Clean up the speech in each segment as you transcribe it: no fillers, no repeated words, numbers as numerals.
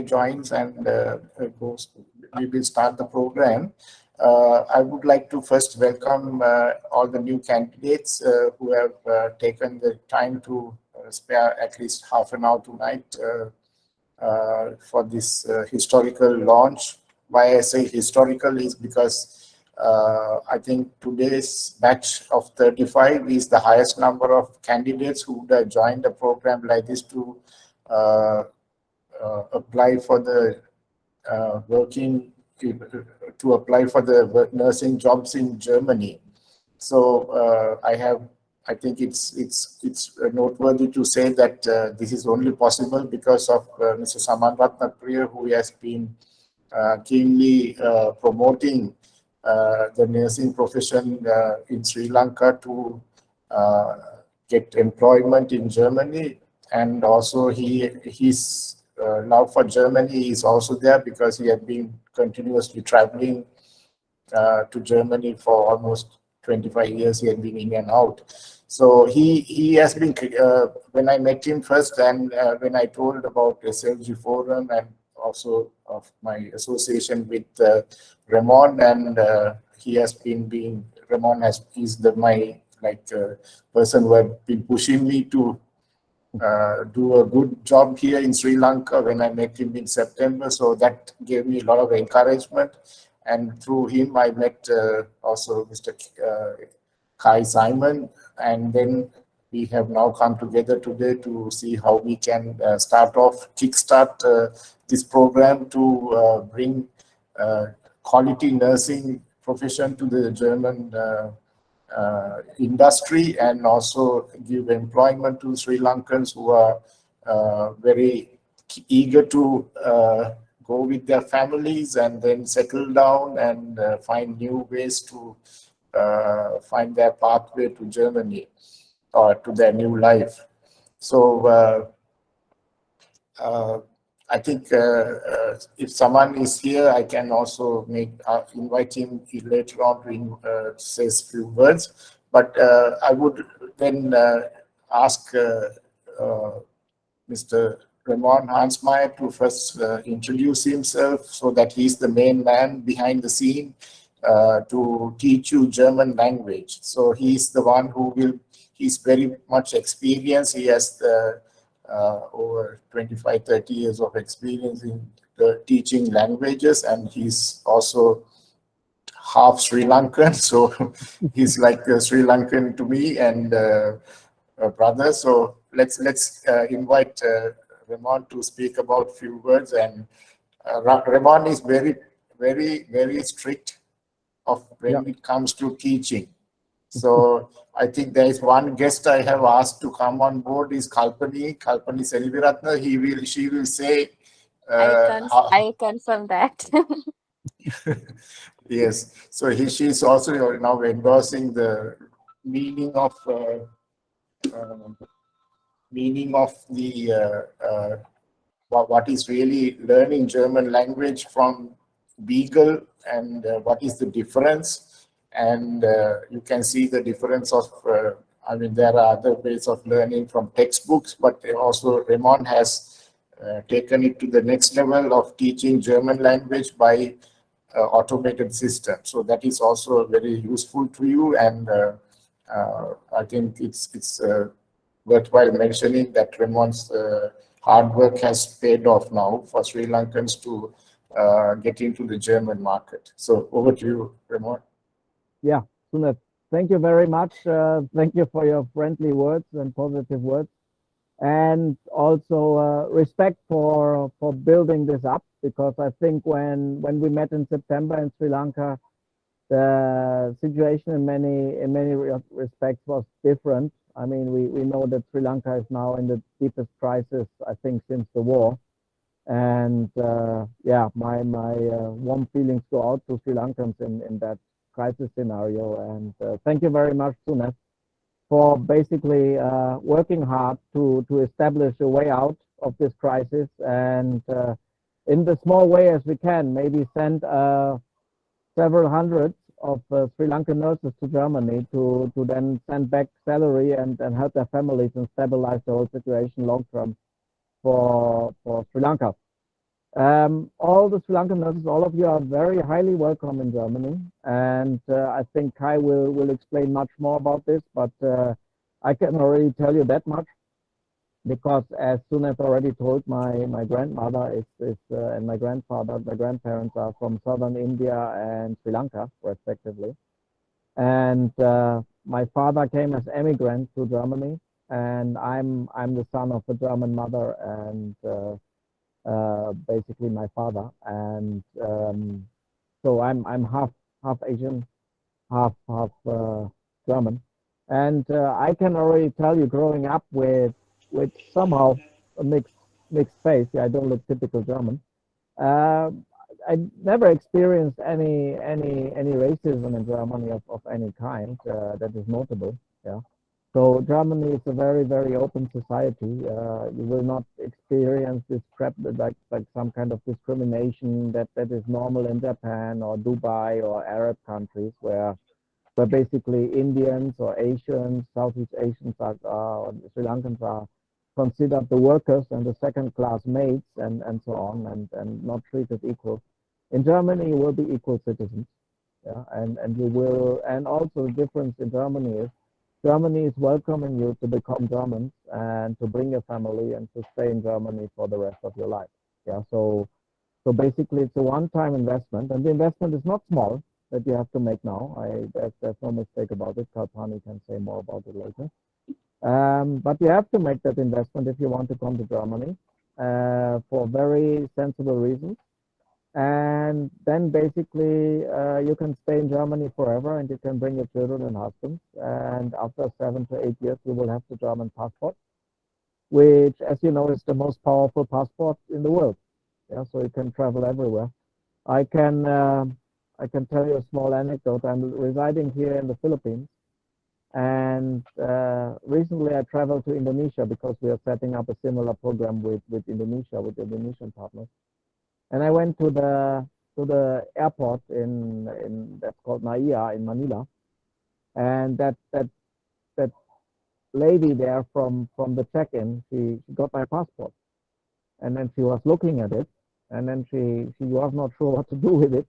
joins and goes, we will start the program. I would like to first welcome all the new candidates who have taken the time to spare at least half an hour tonight for this historical launch. Why I say historical is because I think today's batch of 35 is the highest number of candidates who would have joined a program like this to apply for the apply for the nursing jobs in Germany. So I think it's noteworthy to say that this is only possible because of Mr. Saman Ratnapriya, who has been keenly promoting the nursing profession in Sri Lanka to get employment in Germany, and also his love for Germany is also there because he had been continuously traveling to Germany for almost 25 years. He had been in and out. So he has been, when I met him first and when I told about SLG Forum and also of my association with Ramon, and he has been being, Ramon is my person who have been pushing me to do a good job here in Sri Lanka when I met him in September. So that gave me a lot of encouragement. And through him, I met also Mr. Kai Simon. And then we have now come together today to see how we can kickstart this program to bring quality nursing profession to the German industry, and also give employment to Sri Lankans who are very eager to go with their families and then settle down and find new ways to find their pathway to Germany or to their new life. So I think if someone is here, I can also invite him later on to say a few words. But I would then ask Mr. Ramon Hansmeyer to first introduce himself, so that he's the main man behind the scene to teach you German language. So he's the one he's very much experienced. He has over 25-30 years of experience in teaching languages, and he's also half Sri Lankan, so he's like a Sri Lankan to me and a brother. So let's invite Ramon to speak about a few words. And Ramon is very strict when it comes to teaching. So I think there is one guest I have asked to come on board is Kalpani Selviratna. She will say. I confirm that. Yes. So she's also now endorsing the meaning of what is really learning German language from Beagle, and what is the difference. And you can see the difference of, there are other ways of learning from textbooks, but also Ramon has taken it to the next level of teaching German language by automated system. So that is also very useful to you. And I think it's worthwhile mentioning that Ramon's hard work has paid off now for Sri Lankans to get into the German market. So over to you, Ramon. Yeah, Sunat, thank you very much. Thank you for your friendly words and positive words, and also respect for building this up, because I think when we met in September in Sri Lanka, the situation in many respects was different. I mean, we know that Sri Lanka is now in the deepest crisis, I think, since the war. And yeah, my warm feelings go out to Sri Lankans in that crisis scenario. And thank you very much, Sunat, for basically working hard to establish a way out of this crisis, and in the small way as we can, maybe send several hundreds of Sri Lankan nurses to Germany to then send back salary and help their families and stabilize the whole situation long term for Sri Lanka. All the Sri Lankan nurses, all of you are very highly welcome in Germany, and I think Kai will explain much more about this, but I can already tell you that much, because as Sunat already told, my grandmother is and my grandparents are from southern India and Sri Lanka, respectively, and my father came as emigrant to Germany, and I'm the son of a German mother and basically my father, and so I'm half Asian, half German, and I can already tell you, growing up with somehow a mixed face. Yeah, I don't look typical German. Uh, I never experienced any racism in Germany of any kind that is notable. Yeah. So Germany is a very open society. You will not experience this crap like some kind of discrimination that is normal in Japan or Dubai or Arab countries where basically Indians or Asians, Southeast Asians or Sri Lankans are considered the workers and the second class mates and so on and not treated equal. In Germany, you will be equal citizens. Yeah, and you will, and also the difference in Germany is welcoming you to become Germans and to bring your family and to stay in Germany for the rest of your life. Yeah, so basically it's a one-time investment, and the investment is not small that you have to make now. There's no mistake about it. Kalpani can say more about it later. But you have to make that investment if you want to come to Germany for very sensible reasons. And then basically you can stay in Germany forever, and you can bring your children and husbands. And after 7 to 8 years, you will have the German passport, which, as you know, is the most powerful passport in the world. Yeah, so you can travel everywhere. I can tell you a small anecdote. I'm residing here in the Philippines, and recently I traveled to Indonesia because we are setting up a similar program with Indonesia, with Indonesian partners. And I went to the airport in that's called Naya in Manila, and that lady there from the check-in, she got my passport, and then she was looking at it, and then she was not sure what to do with it,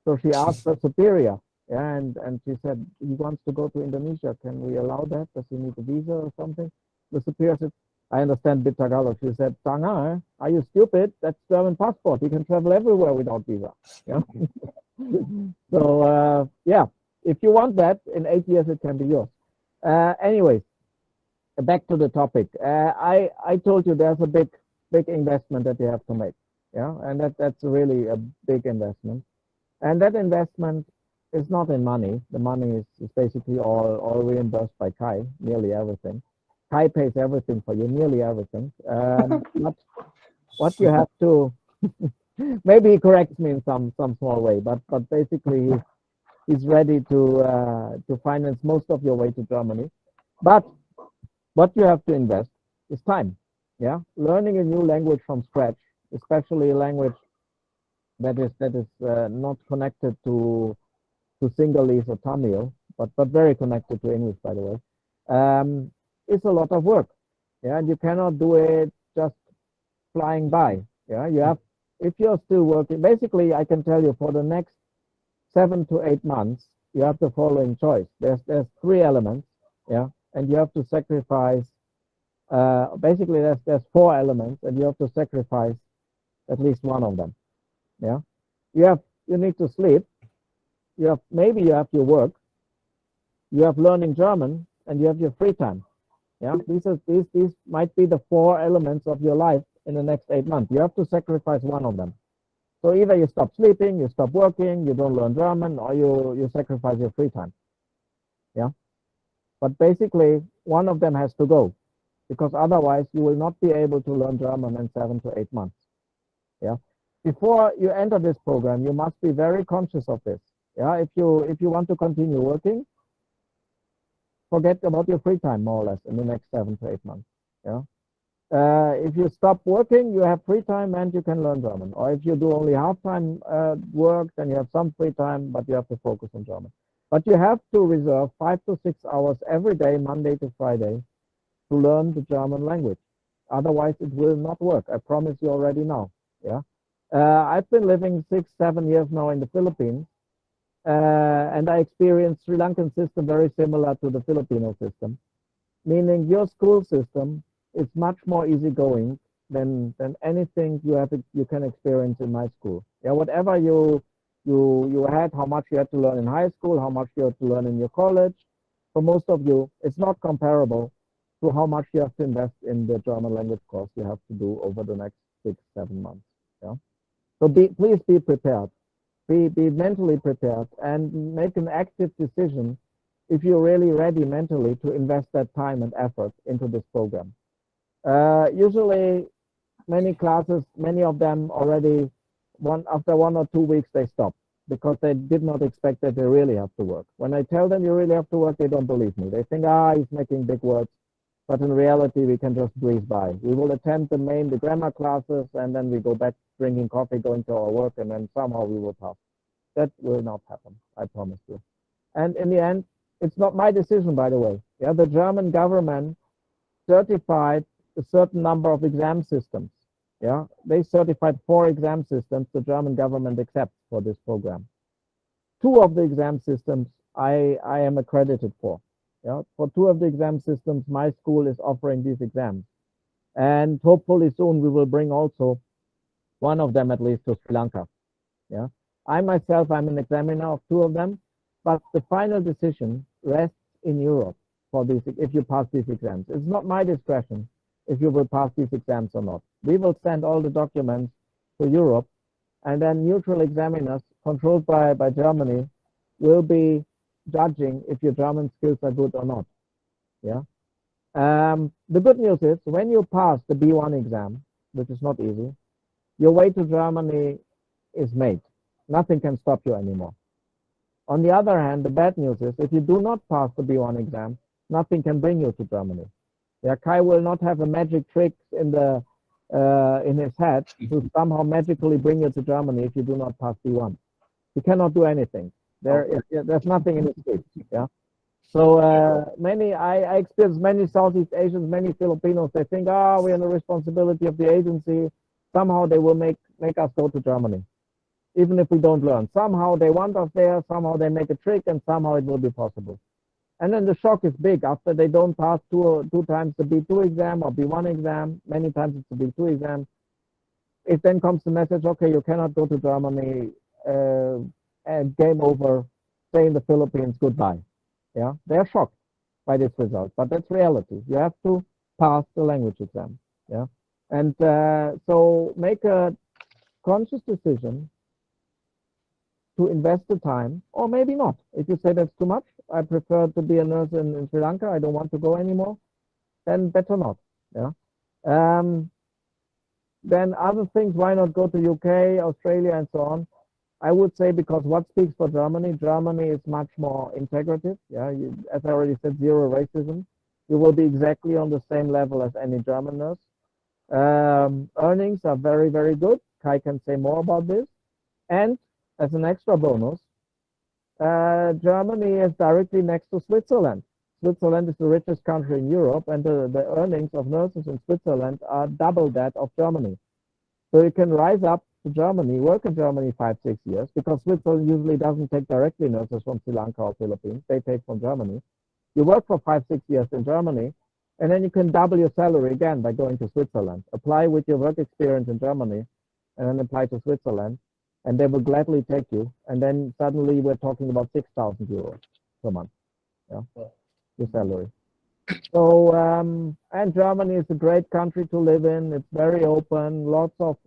so she asked her superior, yeah, and she said, he wants to go to Indonesia. Can we allow that? Does he need a visa or something? The superior said, I understand bit Tagalog. She said, Tanga, are you stupid? That's German passport. You can travel everywhere without visa. Yeah. So yeah, if you want that, in 8 years it can be yours. Anyways, back to the topic. I told you there's a big investment that you have to make. Yeah, and that's really a big investment. And that investment is not in money. The money is basically all reimbursed by Kai, nearly everything. Kai pays everything for you, nearly everything. What you have to, maybe he corrects me in some small way, but basically he's ready to finance most of your way to Germany. But what you have to invest is time. Yeah, learning a new language from scratch, especially a language that is not connected to Sinhalese or Tamil, but very connected to English, by the way. It's a lot of work. Yeah, and you cannot do it just flying by. Yeah, you have, if you're still working, basically I can tell you for the next 7 to 8 months, you have the following choice. There's 3 elements. Yeah, and you have to sacrifice, basically there's 4 elements, and you have to sacrifice at least one of them. Yeah, you need to sleep. Maybe you have your work, you have learning German, and you have your free time. Yeah, these might be the 4 elements of your life in the next 8 months. You have to sacrifice one of them. So either you stop sleeping, you stop working, you don't learn German, or you sacrifice your free time. Yeah, but basically one of them has to go, because otherwise you will not be able to learn German in 7 to 8 months. Yeah, before you enter this program, you must be very conscious of this. Yeah, if you want to continue working, forget about your free time more or less in the next 7 to 8 months. Yeah. If you stop working, you have free time and you can learn German. Or if you do only half-time work, then you have some free time, but you have to focus on German. But you have to reserve 5 to 6 hours every day, Monday to Friday, to learn the German language. Otherwise, it will not work. I promise you already now. Yeah. I've been living 6-7 years now in the Philippines, and I experienced Sri Lankan system very similar to the Filipino system, meaning your school system is much more easygoing than anything you can experience in my school. Yeah, whatever you had, how much you had to learn in high school, how much you had to learn in your college, for most of you, it's not comparable to how much you have to invest in the German language course you have to do over the next 6-7 months. Yeah. So please be prepared. Be mentally prepared and make an active decision if you're really ready mentally to invest that time and effort into this program. Usually, many classes, many of them already, after 1 or 2 weeks, they stop because they did not expect that they really have to work. When I tell them you really have to work, they don't believe me. They think, he's making big words. But in reality, we can just breeze by. We will attend the grammar classes, and then we go back drinking coffee, going to our work, and then somehow we will pass. That will not happen, I promise you. And in the end, it's not my decision, by the way. Yeah, the German government certified a certain number of exam systems. Yeah, they certified 4 exam systems the German government accepts for this program. 2 of the exam systems I am accredited for. Yeah, for 2 of the exam systems, my school is offering these exams. And hopefully soon we will bring also one of them at least to Sri Lanka. Yeah, I myself, I'm an examiner of 2 of them, but the final decision rests in Europe for these, if you pass these exams. It's not my discretion if you will pass these exams or not. We will send all the documents to Europe, and then neutral examiners controlled by Germany will be judging if your German skills are good or not. Yeah. The good news is when you pass the B1 exam, which is not easy, your way to Germany is made. Nothing can stop you anymore. On the other hand, the bad news is if you do not pass the B1 exam, nothing can bring you to Germany. Yeah, Kai will not have a magic trick in his head to somehow magically bring you to Germany if you do not pass B1. You cannot do anything. There's nothing in his script. Yeah. So I experience many Southeast Asians, many Filipinos. They think, we're in the responsibility of the agency. Somehow they will make us go to Germany, even if we don't learn. Somehow they want us there. Somehow they make a trick, and somehow it will be possible. And then the shock is big after they don't pass two times the B2 exam or B1 exam. Many times it's the B2 exam. It then comes the message, okay, you cannot go to Germany. And game over, stay in the Philippines, goodbye. Yeah, they're shocked by this result, but that's reality. You have to pass the language exam. Yeah, and so make a conscious decision to invest the time, or maybe not. If you say that's too much, I prefer to be a nurse in Sri Lanka, I don't want to go anymore, then better not. Yeah. Then other things, why not go to UK, Australia, and so on? I would say because what speaks for Germany? Germany is much more integrative. Yeah, as I already said, zero racism. You will be exactly on the same level as any German nurse. Earnings are very, very good. Kai can say more about this. And as an extra bonus, Germany is directly next to Switzerland. Switzerland is the richest country in Europe, and the earnings of nurses in Switzerland are double that of Germany. So you can rise up to Germany, work in Germany 5-6 years, because Switzerland usually doesn't take directly nurses from Sri Lanka or Philippines. They take from Germany. You work for 5-6 years in Germany, and then you can double your salary again by going to Switzerland. Apply with your work experience in Germany, and then apply to Switzerland, and they will gladly take you. And then suddenly we're talking about 6,000 euros per month. Yeah, your salary. So, and Germany is a great country to live in. It's very open, lots of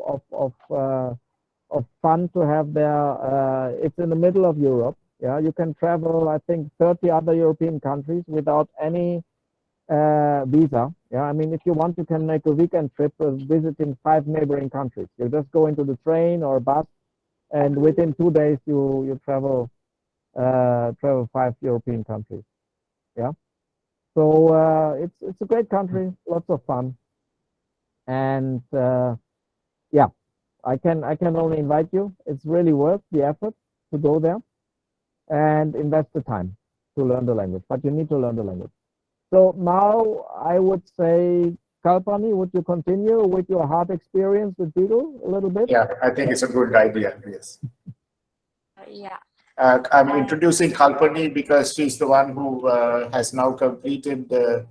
fun to have there. It's in the middle of Europe. Yeah, you can travel, I think, 30 other European countries without any visa. Yeah, I mean, if you want, you can make a weekend trip visiting 5 neighboring countries. You just go into the train or bus, and within 2 days you travel 5 European countries. Yeah. So it's a great country, lots of fun, and yeah, I can only invite you. It's really worth the effort to go there and invest the time to learn the language. But you need to learn the language. So now I would say, Kalpani, would you continue with your hard experience with Beagle a little bit? Yeah, I think it's a good idea. Yes. Yeah. I'm introducing Kalpani because she's the one who has now completed the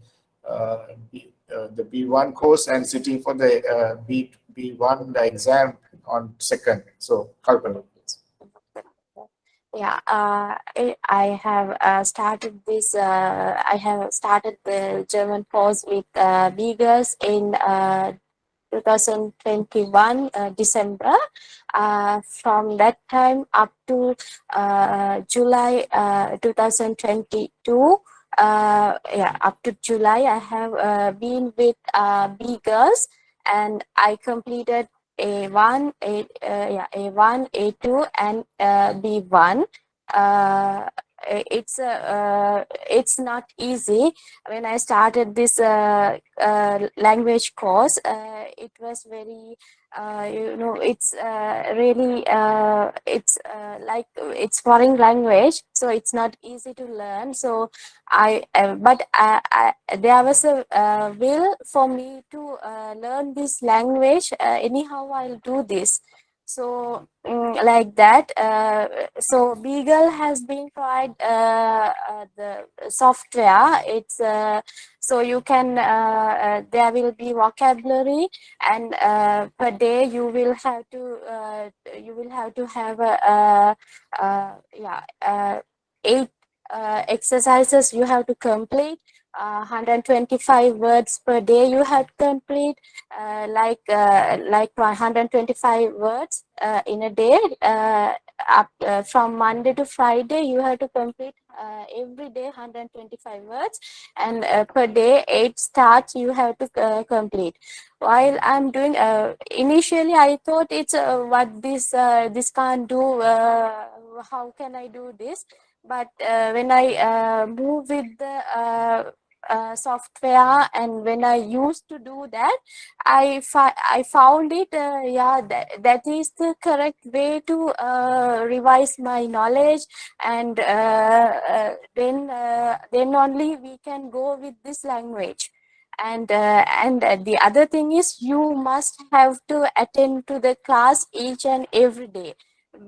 B1 course and sitting for the B1 exam on 2nd. So Kalpani. Yeah, I have started this. I have started the German course with Beggars in 2021 December. From that time up to July 2022. Yeah, up to July, I have been with Beggars, and I completed A1, A1, A2, and B1. It's not easy. When I started this language course, it was very it's really like it's foreign language, so it's not easy to learn. So there was a will for me to learn this language. Anyhow, I'll do this. So like that. So Beagle has been provided the software. It's so you can there will be vocabulary, and per day you will have to have a 8 exercises you have to complete. 125 words per day you have to complete, like 125 words in a day. From Monday to Friday you have to complete every day 125 words, and per day 8 starts you have to complete. While I'm doing initially I thought it's what this can't do, how can I do this? But when I move with the software, and when I used to do that, I found it that is the correct way to revise my knowledge, and then only we can go with this language. And the other thing is, you must have to attend to the class each and every day,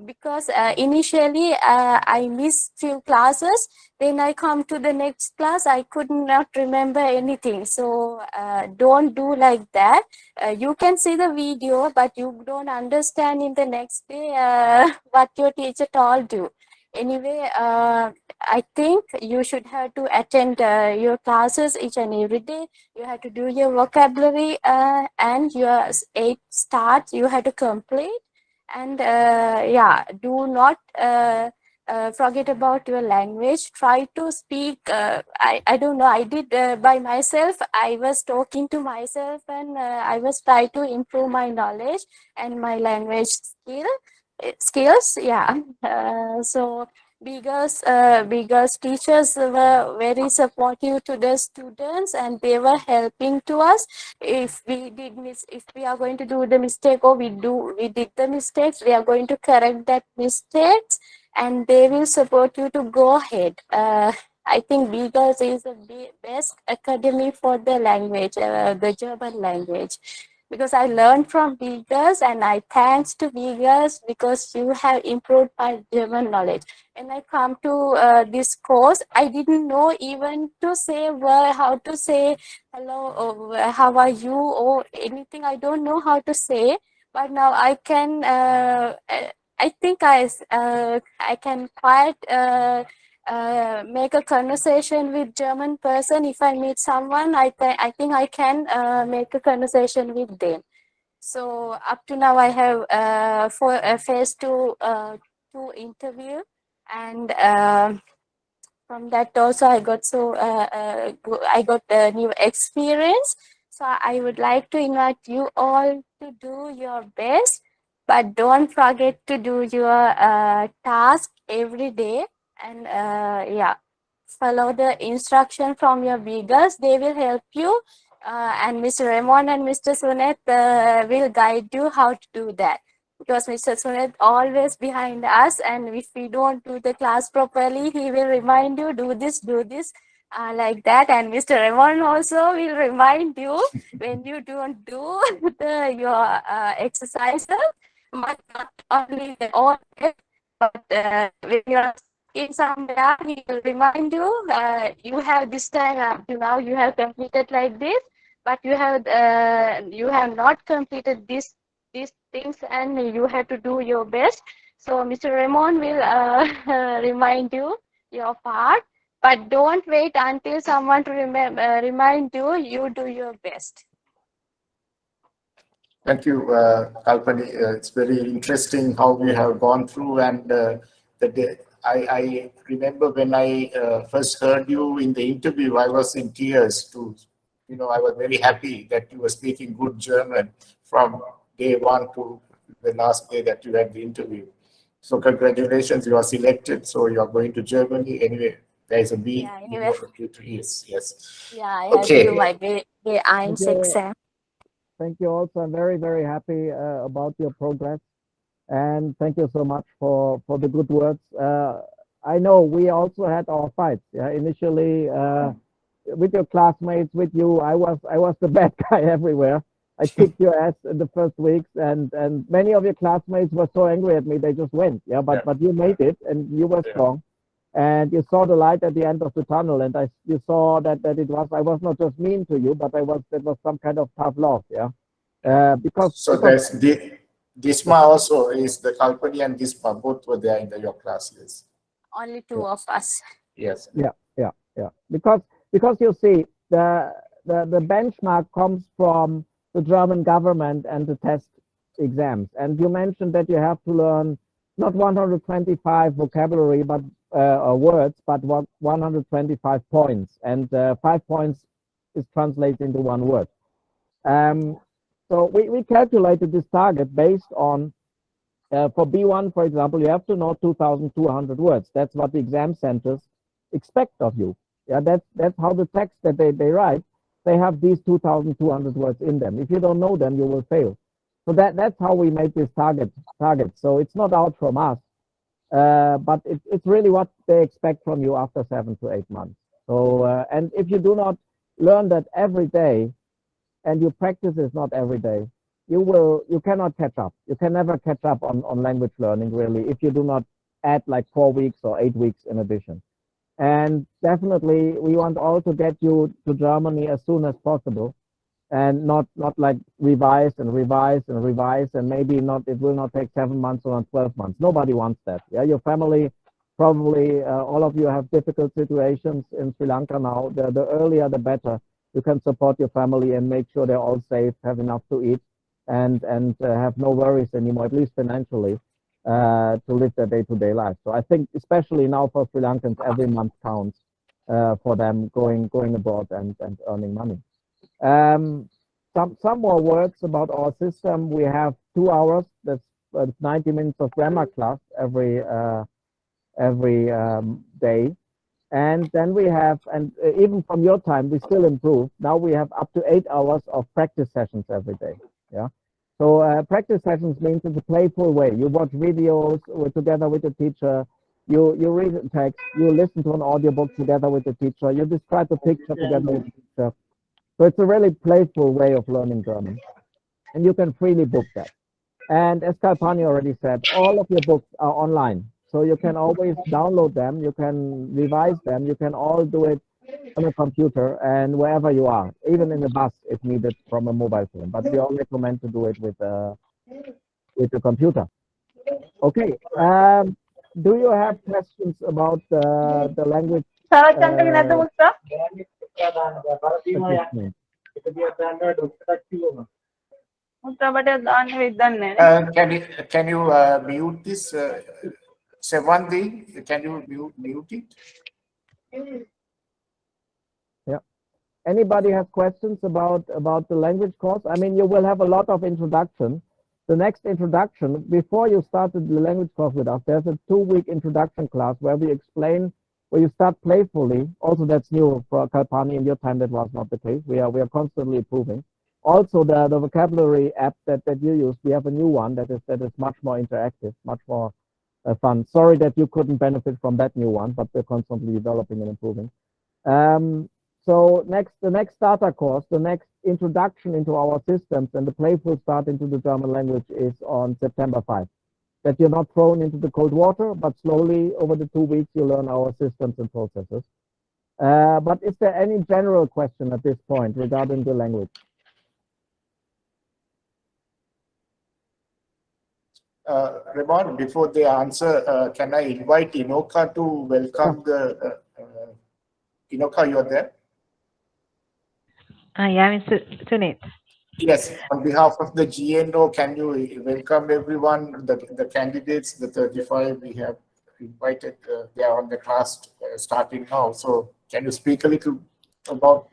because initially I missed few classes, then I come to the next class, I could not remember anything. So don't do like that. You can see the video, but you don't understand in the next day what your teacher told you. Anyway, I think you should have to attend your classes each and every day. You have to do your vocabulary, and your 8 starts you have to complete. And do not forget about your language. Try to speak. I don't know, I did by myself. I was talking to myself, and I was trying to improve my knowledge and my language skills. Yeah. So because teachers were very supportive to the students, and they were helping to us. If we are going to do the mistake, or we did the mistakes, we are going to correct that mistakes, and they will support you to go ahead. I think Beagles is the best academy for the language, the German language, because I learned from Beagles, and I thanks to Beagles because you have improved my German knowledge. When I come to this course, I didn't know even to say how to say hello, or how are you, or anything. I don't know how to say, but now I can. I think I can quite make a conversation with German person. If I meet someone, I think I can make a conversation with them. So up to now, I have faced two interview, and from that also I got a new experience. So I would like to invite you all to do your best, but don't forget to do your task every day, and follow the instruction from your beggars. They will help you, and Mr. Raymond and Mr. Sunet will guide you how to do that, because Mr. Sunet always behind us, and if we don't do the class properly, he will remind you, do this, do this. like that. And Mr. Ramon also will remind you when you don't do your exercises, but not only the all day, but when you're in somewhere, he will remind you, you have this time up to now, you have completed like this, but you have not completed these things, and you have to do your best. So Mr. Ramon will remind you your part, but don't wait until someone to remind you. You do your best. Thank you, Kalpani. It's very interesting how we have gone through, and I remember when I first heard you in the interview, I was in tears. I was very happy that you were speaking good German from day one to the last day that you had the interview. So congratulations, you are selected. So you are going to Germany anyway. There is a B. Yeah, anyway. Yes. Yeah, I have Okay. to do my B1 exam. Thank you also. I'm very, very happy about your progress. And thank you so much for the good words. I know we also had our fights. Yeah, initially with your classmates, with you, I was the bad guy everywhere. I kicked your ass in the first weeks, and many of your classmates were so angry at me they just went. Yeah, but you made it, and you were strong, and you saw the light at the end of the tunnel, and you saw that I was not just mean to you, but that was some kind of tough love. Yeah, because There's Disma also is the Kalpani and Disma both were there in your classes. Only two of us. Yes. Yeah. Because you see, the benchmark comes from the German government and the test exams. And you mentioned that you have to learn not 125 vocabulary, but words, but 125 points. And 5 points is translated into one word. So we calculated this target based on for B1, for example, you have to know 2,200 words. That's what the exam centers expect of you. Yeah, that's how the text that they write, they have these 2,200 words in them. If you don't know them, you will fail. So that's how we make this target. So it's not out from us, but it's really what they expect from you after 7 to 8 months. So and if you do not learn that every day, and you practice this not every day, you cannot catch up. You can never catch up on language learning really if you do not add like 4 weeks or 8 weeks in addition. And definitely we want all to get you to Germany as soon as possible, and not like revise and maybe it will not take 7 months or 12 months. Nobody wants that. Yeah, your family probably all of you have difficult situations in Sri Lanka now. The earlier the better. You can support your family and make sure they're all safe, have enough to eat, and have no worries anymore, at least financially, to live their day-to-day life. So I think, especially now for Sri Lankans, every month counts for them going abroad and earning money. Some more words about our system. We have 2 hours. That's 90 minutes of grammar class every day. And then we have, and even from your time, we still improve. Now we have up to 8 hours of practice sessions every day. Yeah. So practice sessions means it's a playful way. You watch videos together with the teacher. You read a text. You listen to an audiobook together with the teacher. You describe the picture together with the teacher. So it's a really playful way of learning German, and you can freely book that. And as Kalpani already said, all of your books are online. So you can always download them, you can revise them, you can all do it on a computer and wherever you are, even in the bus if needed from a mobile phone. But we all recommend to do it with the computer. Okay. Do you have questions about the language? Can you mute this? Sevandi, can you mute it? Yeah. Anybody have questions about the language course? I mean, you will have a lot of introduction. The next introduction, before you started the language course with us, there's a 2-week introduction class where we explain, where you start playfully. Also, that's new for Kalpani. In your time, that was not the case. We are constantly improving. Also, the vocabulary app that you use, we have a new one that is much more interactive, much more fun. Sorry that you couldn't benefit from that new one, but we're constantly developing and improving. So the next starter course, the next introduction into our systems and the playful start into the German language is on September 5. That you're not thrown into the cold water, but slowly over the 2 weeks you learn our systems and processes. But is there any general question at this point regarding the language? Ramon, before they answer, can I invite Inoka to welcome the Inoka, you're there? Yeah, Mr. Sunit. Yes, on behalf of the GNO, can you welcome everyone, the candidates, the 35 we have invited, they are on the class starting now. So can you speak a little about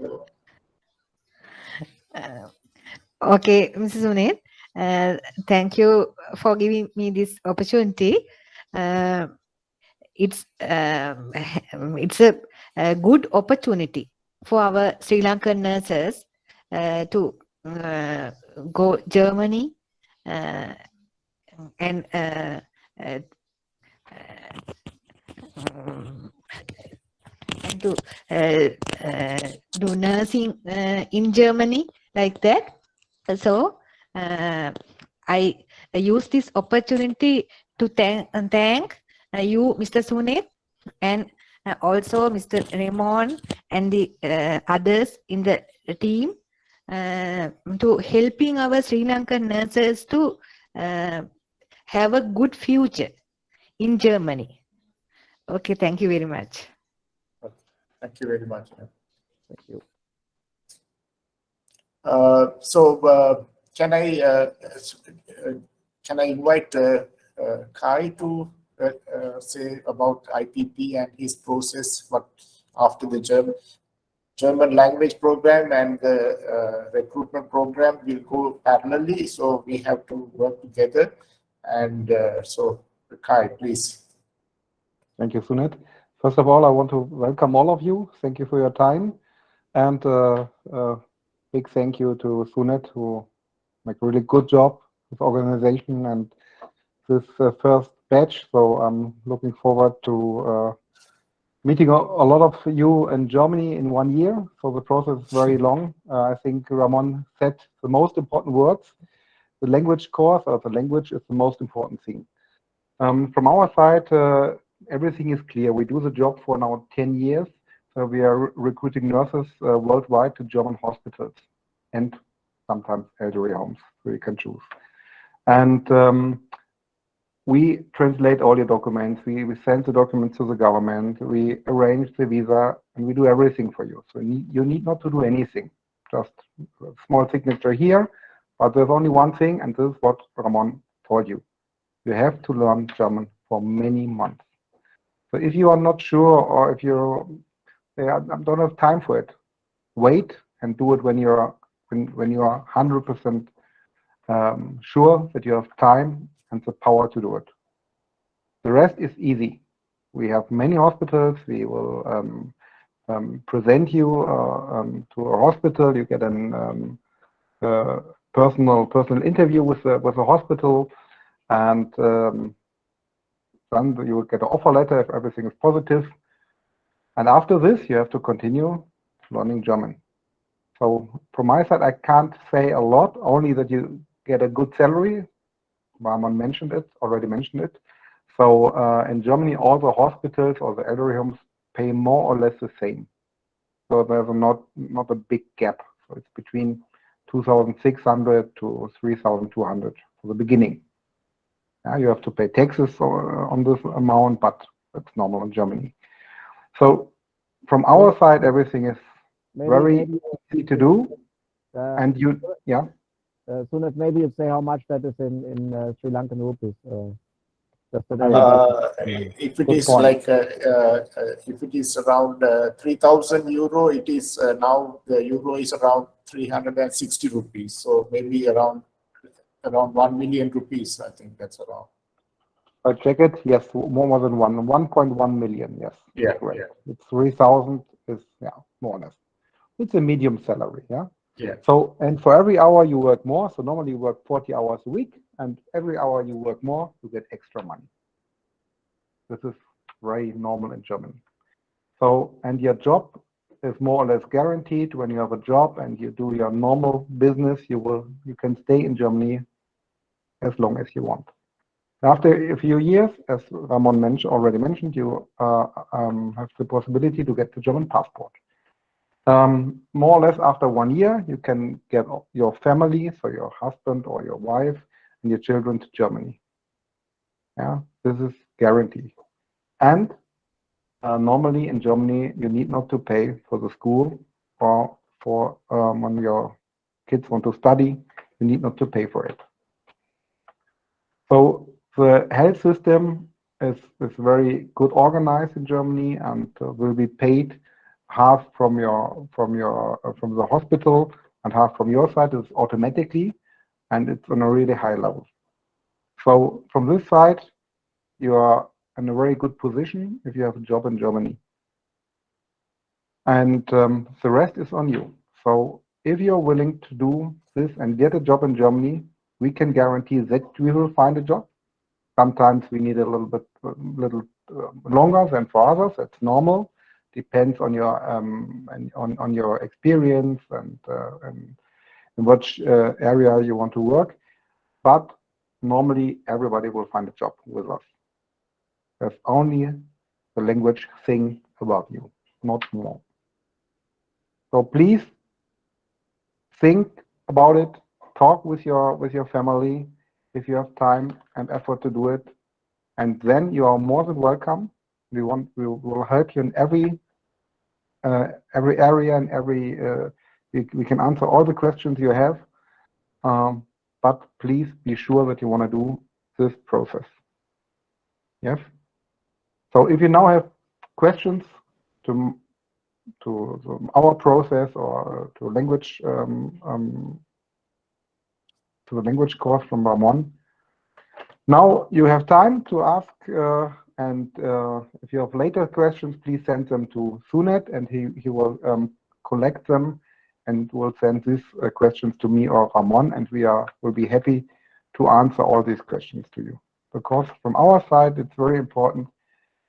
Okay, Mrs. Sunit, thank you for giving me this opportunity. It's a good opportunity for our Sri Lankan nurses to go Germany and to do nursing in Germany like that. So I use this opportunity to thank you, Mr. Sunit, and also Mr. Raymond and the others in the team to helping our Sri Lankan nurses to have a good future in Germany. Okay, thank you very much. Thank you very much. Thank you. Can I invite Kai to say about IPP and his process, but after the German language program and the recruitment program will go parallelly, so we have to work together. And so, Kai, please. Thank you, Sunit. First of all, I want to welcome all of you. Thank you for your time. And big thank you to Sunit, who make a really good job with organization and this first batch. So I'm looking forward to meeting a lot of you in Germany in 1 year. So the process is very long. I think Ramon said the most important words. The language course, or the language, is the most important thing. From our side, everything is clear. We do the job for now 10 years. So we are recruiting nurses worldwide to German hospitals and sometimes elderly homes, so you can choose. And we translate all your documents. We send the documents to the government. We arrange the visa, and we do everything for you. So you need not to do anything. Just a small signature here. But there's only one thing, and this is what Ramon told you. You have to learn German for many months. So if you are not sure, or if you don't have time for it, wait and do it when you are 100% sure that you have time and the power to do it. The rest is easy. We have many hospitals. We will present you to a hospital. You get a personal interview with a hospital, and then you will get an offer letter if everything is positive. And after this, you have to continue learning German. So from my side, I can't say a lot, only that you get a good salary. Ramon already mentioned it. So in Germany, all the hospitals or the elderly homes pay more or less the same. So there's not a big gap. So it's between 2,600 to 3,200 for the beginning. You have to pay taxes on this amount, but that's normal in Germany. So from our side, everything is very easy to do. And you, yeah. Sunit, maybe you say how much that is in Sri Lankan rupees. If it is like if it is around 3,000 euro, it is now the euro is around 360 rupees. So maybe around 1 million rupees. I think that's around. I check it. Yes, more than 1.1 million. Yes. Yeah, correct. yeah. It's 3,000 is more or less. It's a medium salary. Yeah. Yeah. So, and for every hour you work more, so normally you work 40 hours a week, and every hour you work more, you get extra money. This is very normal in Germany. So, and your job is more or less guaranteed. When you have a job and you do your normal business, you can stay in Germany as long as you want. After a few years, as Ramon already mentioned, you have the possibility to get the German passport. More or less after 1 year, you can get your family, so your husband or your wife and your children, to Germany. Yeah, this is guaranteed. And normally in Germany, you need not to pay for the school, or for when your kids want to study, you need not to pay for it. So the health system is very good organized in Germany, and will be paid half from the hospital and half from your side. It's automatically, and it's on a really high level. So from this side, you are in a very good position if you have a job in Germany. And the rest is on you. So if you're willing to do this and get a job in Germany, we can guarantee that we will find a job. Sometimes we need a little bit longer than for others. That's normal. Depends on your on your experience and in which area you want to work. But normally everybody will find a job with us. There's only the language thing about you, not more. So please think about it. Talk with your family if you have time and effort to do it, and then you are more than welcome. We will help you in every area and every. We can answer all the questions you have, but please be sure that you want to do this process. Yes. So if you now have questions to our process or to language to the language course from Ramon, now you have time to ask, and if you have later questions, please send them to Sunet, and he will collect them and will send these questions to me or Ramon, and will be happy to answer all these questions to you. Because from our side, it's very important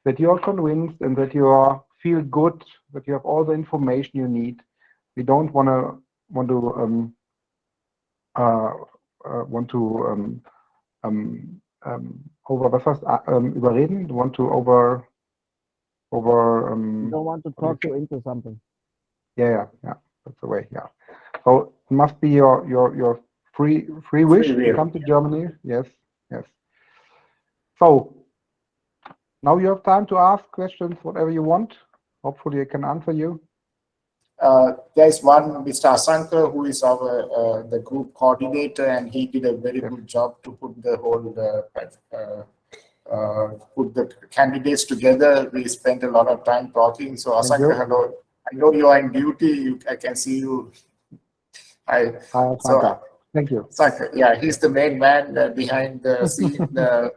that you are convinced and that you feel good, that you have all the information you need. We don't want to überreden. Want to over. You don't want to talk you into something. Yeah. That's the way. Yeah. So it must be your free wish to come to Germany. Yes. So now you have time to ask questions, whatever you want. Hopefully, I can answer you. There's one, Mr. Asanka, who is the group coordinator, and he did a very good job to put the whole put the candidates together. We spent a lot of time talking. So Asanka, hello. I know you are in duty. I can see you. Hi, Asanka. Thank you. Asanka, yeah, he's the main man behind the scene,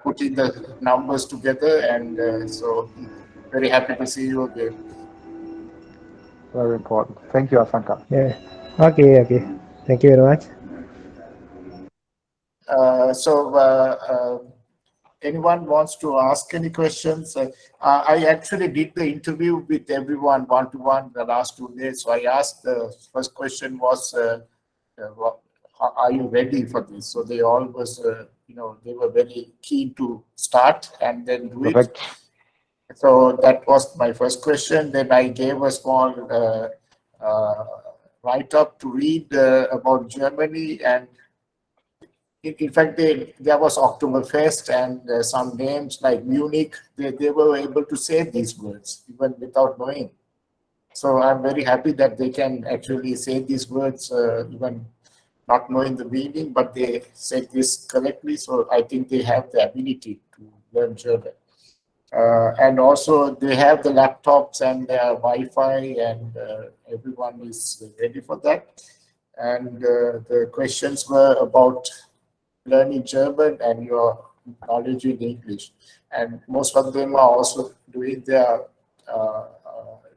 putting the numbers together, and so very happy to see you again. Very important. Thank you, Asanka. Yeah. Okay. Thank you very much. Anyone wants to ask any questions? I actually did the interview with everyone one-to-one the last 2 days. So I asked, the first question was, are you ready for this? So they all was, they were very keen to start and then do it. So that was my first question. Then I gave a small write-up to read about Germany, and in fact, there was Oktoberfest and some names like Munich. They were able to say these words even without knowing. So I'm very happy that they can actually say these words even not knowing the meaning, but they said this correctly. So I think they have the ability to learn German. And also they have the laptops and Wi-Fi, and everyone is ready for that. And the questions were about learning German and your knowledge in English. And most of them are also doing their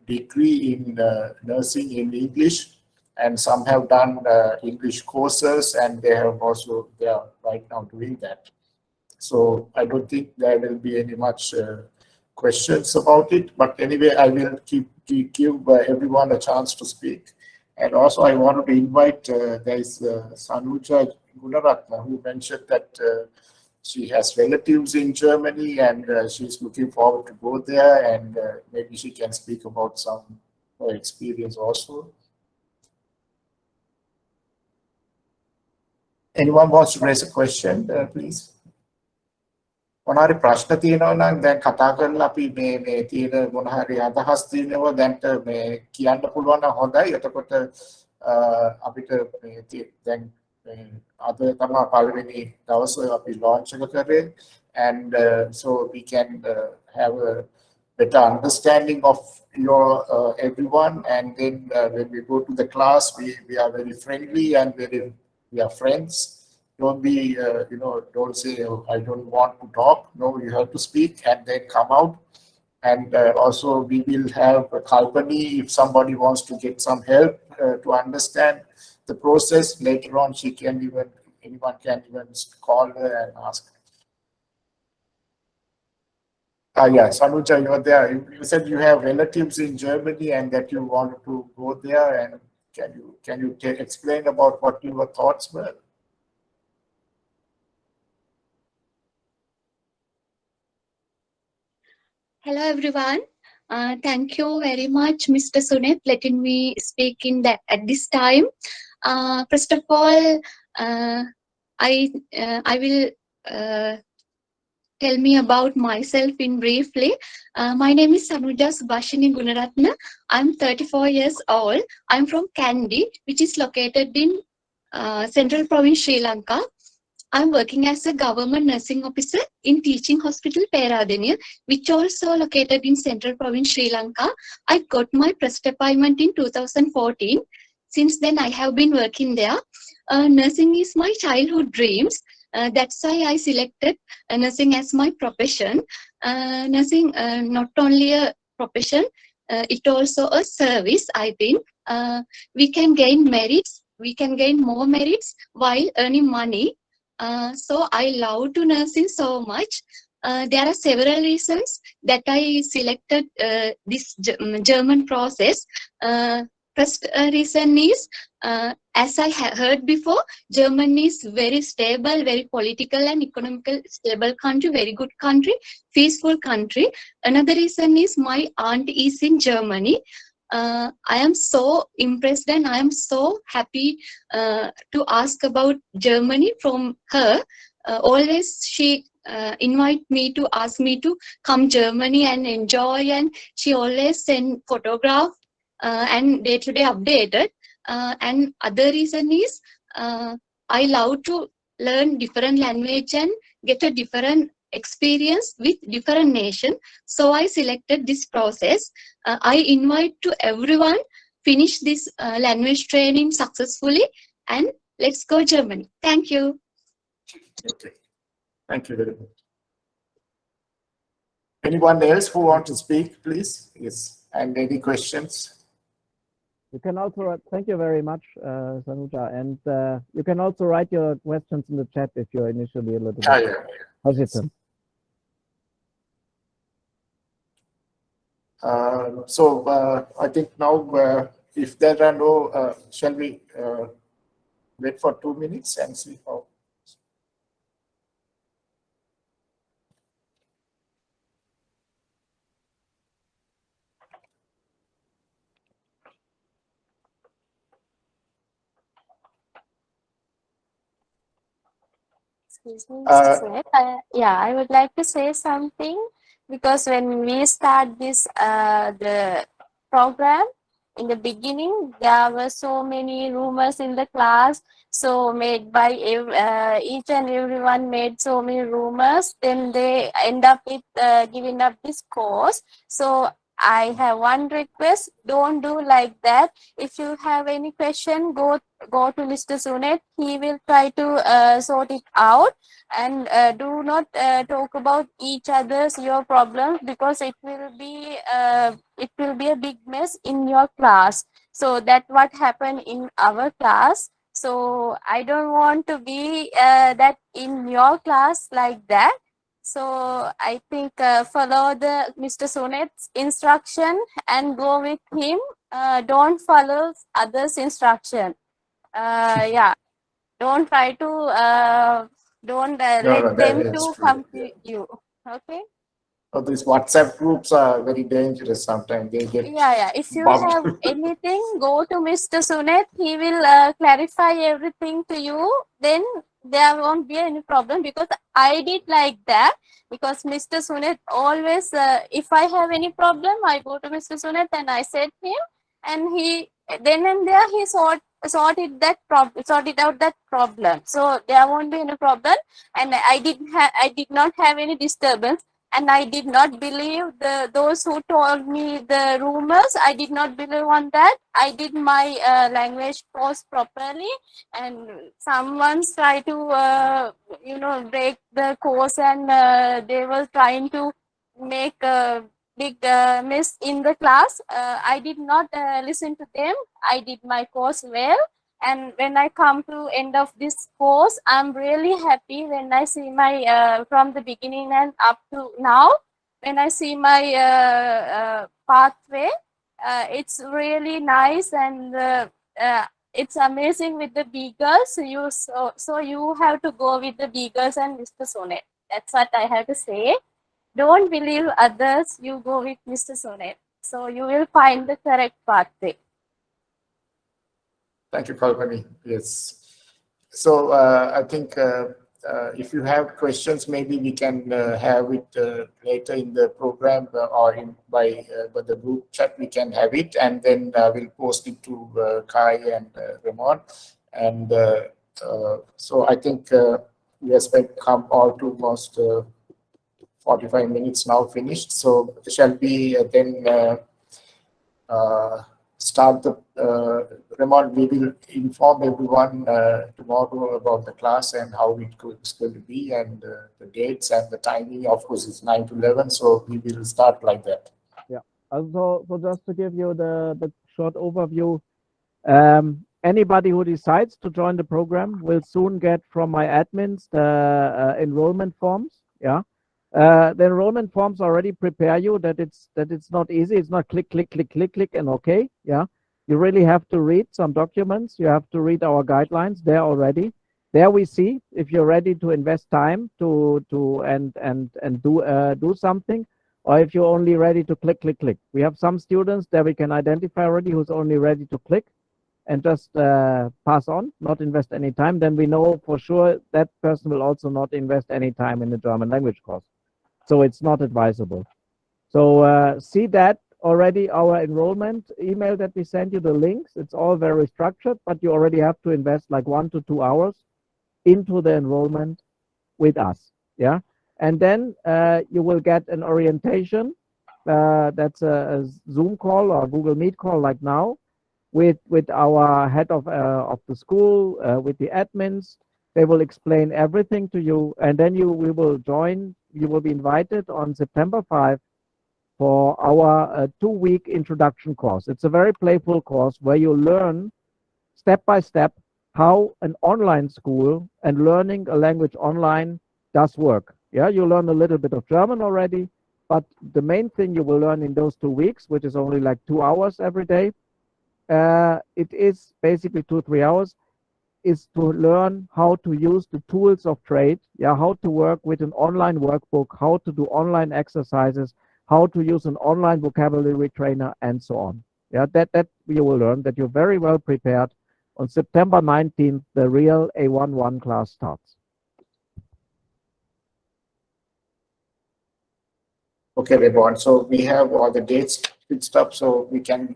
degree in nursing in English, and some have done English courses, and they are right now doing that. So I don't think there will be any much questions about it. But anyway, I will give everyone a chance to speak. And also, I wanted to invite, there is Sanuja Gunaratna, who mentioned that she has relatives in Germany and she's looking forward to go there, and maybe she can speak about some her experience also. Anyone wants to raise a question, please? මොනවාරි ප්‍රශ්න තියෙනවා නම් දැන් කතා කරලා අපි මේ තියෙන මොනවාරි අදහස් තියෙනවා දැන්ට මේ කියන්න පුළුවන් නම් හොඳයි. එතකොට අපිට මේ දැන් අද තමයි පළවෙනි දවසේ අපි launch එක කරේ, and so we can have a better understanding of your everyone, and then when we go to the class we are very friendly and we are friends. Don't be, don't say, oh, I don't want to talk. No, you have to speak and then come out. And also we will have a Kalpani if somebody wants to get some help to understand the process. Later on, anyone can even call her and ask. Yeah, Sanuja, you are there. You said you have relatives in Germany and that you wanted to go there. And can you explain about what your thoughts were? Hello everyone. Thank you very much, Mr. Sunet, letting me speak at this time. First of all, I will tell me about myself in briefly. My name is Sanuja Subhashini Gunaratna. I'm 34 years old. I'm from Kandy, which is located in Central Province, Sri Lanka. I'm working as a government nursing officer in Teaching Hospital Peradeniya, which also located in Central Province, Sri Lanka. I got my first appointment in 2014. Since then, I have been working there. Nursing is my childhood dreams. That's why I selected nursing as my profession. Nursing not only a profession, it also a service, I think. We can gain merits. We can gain more merits while earning money. So I love to nursing so much. There are several reasons that I selected this German process. First reason is, as I heard before, Germany is very stable, very political and economical stable country, very good country, peaceful country. Another reason is my aunt is in Germany. I am so impressed and I am so happy to ask about Germany from her. Always she invite me to ask me to come Germany and enjoy, and she always send photograph and day-to-day updated. And other reason is I love to learn different language and get a different experience with different nation. So I selected this process. I invite to everyone finish this language training successfully and let's go Germany. Thank you. Okay. Thank you very much. Anyone else who want to speak, please? Yes. And any questions? You can also, thank you very much, Sanuja. And you can also write your questions in the chat if you're initially a little bit hesitant. So I think now, if there are no, shall we wait for 2 minutes and see how? Excuse me, Mr. Smith. Yeah, I would like to say something, because when we start this the program, in the beginning there were so many rumors in the class, so made by each and everyone made so many rumors, then they end up with giving up this course. So I have one request: don't do like that. If you have any question, go to Mr. Sunet. He will try to sort it out, and do not talk about each other's your problems, because it will be a big mess in your class. So that what happened in our class. So I don't want to be that in your class like that. So I think follow the Mr. Sunet's instruction and go with him. Don't follow others' instruction. Yeah, don't try to don't No, let no, them that's to true. come to you. Okay. So these WhatsApp groups are very dangerous sometimes. They get Yeah. If you bumped. have anything, go to Mr. Sunet. He will clarify everything to you. Then there won't be any problem, because I did like that. Because Mr. Sunet always, if I have any problem, I go to Mr. Sunet and I said him, and he then and there he sorted out that problem. So there won't be any problem, and I did not have any disturbance. And I did not believe those who told me the rumors. I did not believe on that. I did my language course properly, and someone's try to break the course, and they were trying to make a big mess in the class. I did not listen to them. I did my course well, and when I come to end of this course, I'm really happy when I see my from the beginning and up to now, when I see my pathway. It's really nice, and it's amazing with the beagles. So you have to go with the beagles and Mr. Sonet. That's what I have to say. Don't believe others. You go with Mr. Sonet. So you will find the correct pathway. Thank you, Kalpani. Yes. So I think if you have questions, maybe we can have it later in the program, or by the group chat. We can have it, and then we'll post it to Kai and Ramon. And so I think we have spent come all to almost 45 minutes now finished. So shall we then start the Ramon? We will inform everyone tomorrow about the class and how it's going to be, and the dates and the timing. Of course, it's 9 to 11, so we will start like that. Yeah. So just to give you the short overview, anybody who decides to join the program will soon get from my admins the enrollment forms. Yeah. The enrollment forms already prepare you that it's not easy. It's not click, click, click, click, click, and okay. Yeah. You really have to read some documents. You have to read our guidelines there already. There we see if you're ready to invest time to do something, or if you're only ready to click, click, click. We have some students that we can identify already who's only ready to click and just pass on, not invest any time. Then we know for sure that person will also not invest any time in the German language course. So it's not advisable. So see that already, our enrollment email that we send you, the links, it's all very structured, but you already have to invest like 1 to 2 hours into the enrollment with us. Yeah. And then you will get an orientation. That's a Zoom call or Google Meet call like now with our head of the school, with the admins. They will explain everything to you, and then we will join. You will be invited on September 5 for our 2-week introduction course. It's a very playful course where you learn step by step how an online school and learning a language online does work. Yeah, you learn a little bit of German already, but the main thing you will learn in those 2 weeks, which is only like 2 hours every day, it is basically 2-3 hours, is to learn how to use the tools of trade. Yeah, how to work with an online workbook, how to do online exercises, how to use an online vocabulary trainer, and so on. Yeah, that you will learn, that you're very well prepared. On September 19th, the real A11 class starts. Okay, Rebon. So we have all the dates fixed up, so we can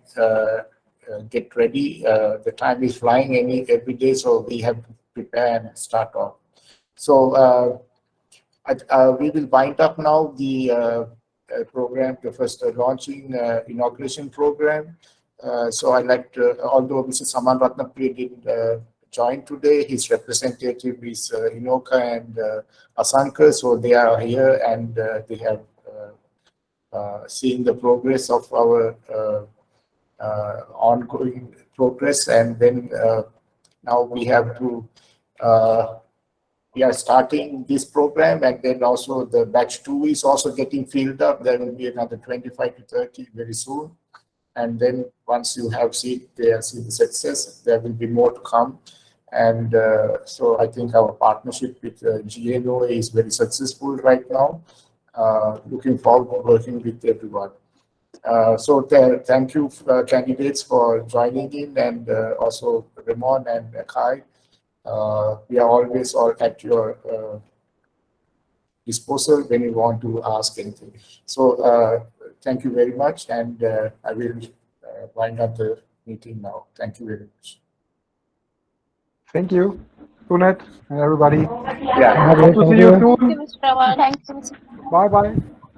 get ready. The time is flying every day, so we have to prepare and start off. So we will wind up now the program, the first launching inauguration program. So I'd like to, although Mr. Saman Ratnapriya didn't join today, his representative is Inoka and Asanka, so they are here, and they have seen the progress of our ongoing progress, and then now we have to we are starting this program, and then also the batch 2 is also getting filled up. There will be another 25 to 30 very soon. And then once you have seen the success, there will be more to come. And so I think our partnership with GNOA is very successful right now. Looking forward to working with everyone. So thank you, candidates, for joining in, and also Ramon and Kai. We are always all at your disposal when you want to ask anything. So thank you very much, and I will wind up the meeting now. Thank you very much. Thank you, Sunet, and everybody. Yeah. Hope to see you soon. Thank you, Mr. Rawal. Thank you, Mr. Bye bye.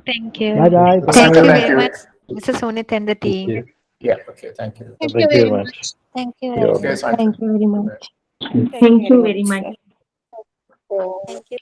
Thank you. Bye guys. Thank you Thank very you. much, Mr. Sunit and the team. Yeah. Okay. Thank you. Thank you very much. Thank you. Yeah. Okay, Sanjay. Thank you very much. Thank you very much. Thank you. Thank you.